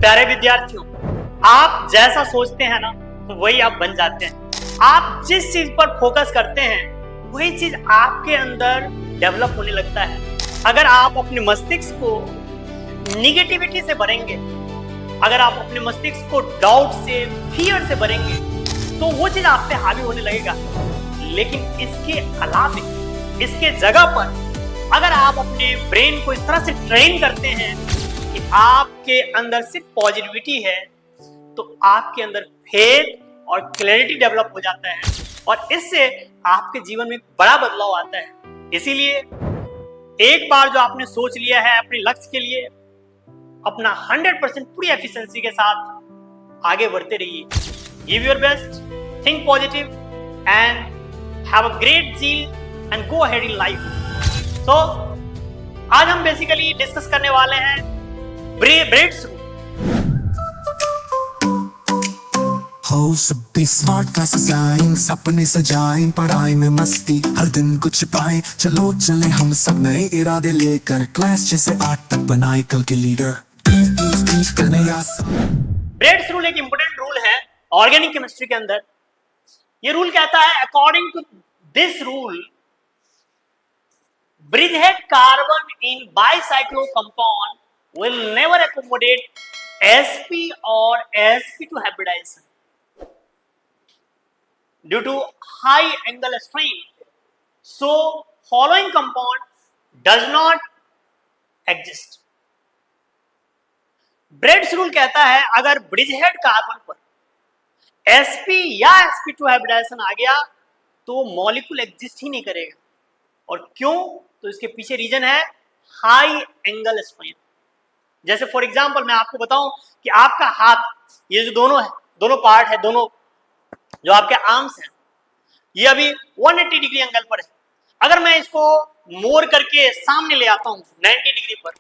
प्यारे विद्यार्थियों, आप जैसा सोचते हैं ना वही आप बन जाते हैं। आप जिस चीज पर फोकस करते हैं वही चीज आपके अंदर डेवलप होने लगता है। अगर आप अपने मस्तिष्क को निगेटिविटी से भरेंगे, अगर आप अपने मस्तिष्क को डाउट से, फियर से भरेंगे, तो वो चीज आप पे हावी होने लगेगा। लेकिन इसके अलावा, इसके जगह पर अगर आप अपने ब्रेन को इस तरह से ट्रेन करते हैं कि आपके अंदर सिर्फ पॉजिटिविटी है, तो आपके अंदर फेथ और क्लैरिटी डेवलप हो जाता है और इससे आपके जीवन में बड़ा बदलाव आता है। इसीलिए एक बार जो आपने सोच लिया है अपने लक्ष्य के लिए, अपना 100% पूरी एफिशिएंसी के साथ आगे बढ़ते रहिए। Give your best, think positive and have a great zeal and go ahead in life. तो आज हम बेसिकली डिस्कस करने वाले हैं ब्रेड्स रूल। हो सब स्मार्ट क्लासेस आएं, सपने सजाएं, पढ़ाई में मस्ती हर दिन कुछ पाएं। चलो चले हम सब नए इरादे लेकर, क्लास 6 से 8 तक बनाए कल के लीडर। ब्रेड्स रूल एक इंपोर्टेंट रूल है ऑर्गेनिक केमिस्ट्री के अंदर। ये रूल कहता है, according to this rule, bridgehead carbon in bicyclo compound will never accommodate sp or sp2 hybridization due to high angle strain. So following compound does not exist. Bredt's rule कहता है अगर bridgehead carbon पर sp या sp2 hybridisation आ गया तो molecule exist ही नहीं करेगा। और क्यों? तो इसके पीछे रीजन है हाई एंगल स्ट्रेन। जैसे फॉर एग्जांपल मैं आपको बताऊं कि आपका हाथ, ये जो दोनों पार्ट है, दोनों जो आपके आर्म्स हैं, ये अभी 180 डिग्री एंगल पर है। अगर मैं इसको मोड़ करके सामने ले आता हूं 90 डिग्री पर,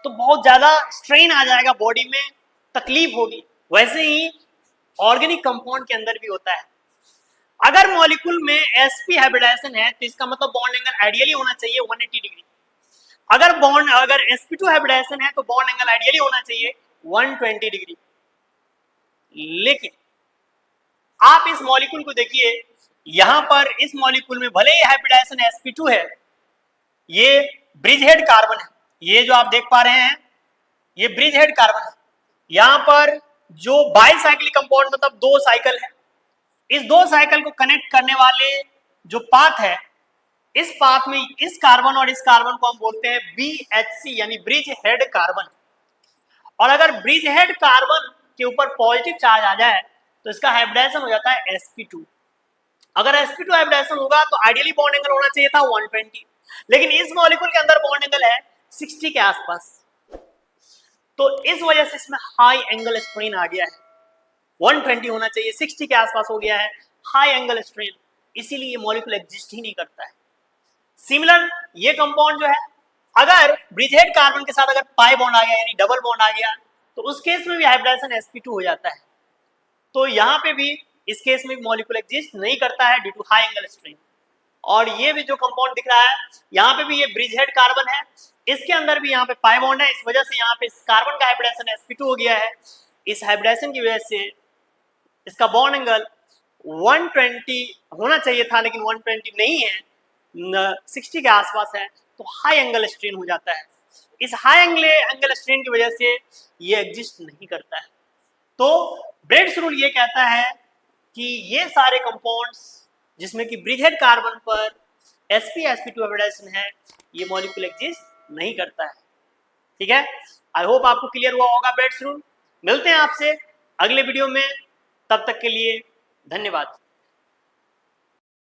तो बहुत ज्यादा स्ट्रेन आ जाएगा, बॉडी में तकलीफ होगी। वैसे ही ऑर्गेनिक कंपाउंड के अंदर भी होता है। अगर मॉलिक्यूल में sp हाइब्रिडाइजेशन है तो इसका मतलब बॉन्ड एंगल आइडियली होना चाहिए 180 डिग्री। अगर sp2 हाइब्रिडाइजेशन है तो बॉन्ड एंगल आइडियली होना चाहिए 120 डिग्री। लेकिन आप इस मॉलिक्यूल को देखिए, यहां पर इस मॉलिक्यूल में भले ही हाइब्रिडाइजेशन sp2 है, ये ब्रिजहेड कार्बन है। ये जो आप देख पा रहे हैं ये ब्रिजहेड कार्बन है। यहां पर जो बाइसाइक्लिक कंपाउंड मतलब 2 साइकिल है, इस 2 साइकिल को कनेक्ट करने वाले जो पाथ है, इस पाथ में इस कार्बन और इस कार्बन को हम बोलते हैं BHC यानी ब्रिज हेड कार्बन। और अगर ब्रिज हेड कार्बन के ऊपर पॉजिटिव चार्ज आ जाए तो इसका हाइब्रिडाइजेशन हो जाता है sp2। अगर sp2 हाइब्रिडाइजेशन होगा तो आइडियली बॉन्ड एंगल होना चाहिए था 120, लेकिन इस मॉलिक्यूल के अंदर बॉन्ड एंगल है 60 के आसपास। तो इस वजह से इसमें हाई एंगल स्ट्रेन आ गया है। 120 होना चाहिए, 60 के आसपास हो गया है, हाई एंगल स्ट्रेन, इसीलिए ये मॉलिक्यूल एग्जिस्ट ही नहीं करता है। सिमिलर ये कंपाउंड जो है, अगर ब्रिजहेड कार्बन के साथ अगर पाई बॉन्ड आ गया यानी डबल बॉन्ड आ गया तो उस केस में भी हाइब्रिडाइजेशन sp2 हो जाता है। तो यहाँ पे भी इस केस में मॉलिक्यूल एग्जिस्ट नहीं करता है due to high angle strain. और ये भी जो कंपाउंड दिख रहा है, यहाँ पे भी ये ब्रिजहेड कार्बन है, इसके अंदर भी यहाँ पे पाई बॉन्ड है, इस वजह से यहाँ पे कार्बन का हाइब्रिडाइजेशन sp2 हो गया है। इस हाइब्रिडाइजेशन की वजह से इसका बॉन्ड एंगल 120 होना चाहिए था, लेकिन 120 नहीं है, 60 के आसपास है, तो हाई एंगल स्ट्रेन हो जाता है। इस हाई एंगल स्ट्रेन की वजह से ये एग्जिस्ट नहीं करता है। तो ब्रेड्स रूल ये कहता है कि ये सारे कंपाउंड्स जिसमें कि ब्रिजहेड कार्बन पर sp sp2 हाइब्रिडाइजेशन है, ये मॉलिक्यूल एग्जिस्ट नहीं करता है। ठीक है, आई होप आपको क्लियर हुआ होगा ब्रेड्स रूल। मिलते हैं आपसे अगले वीडियो में, तब तक के लिए धन्यवाद।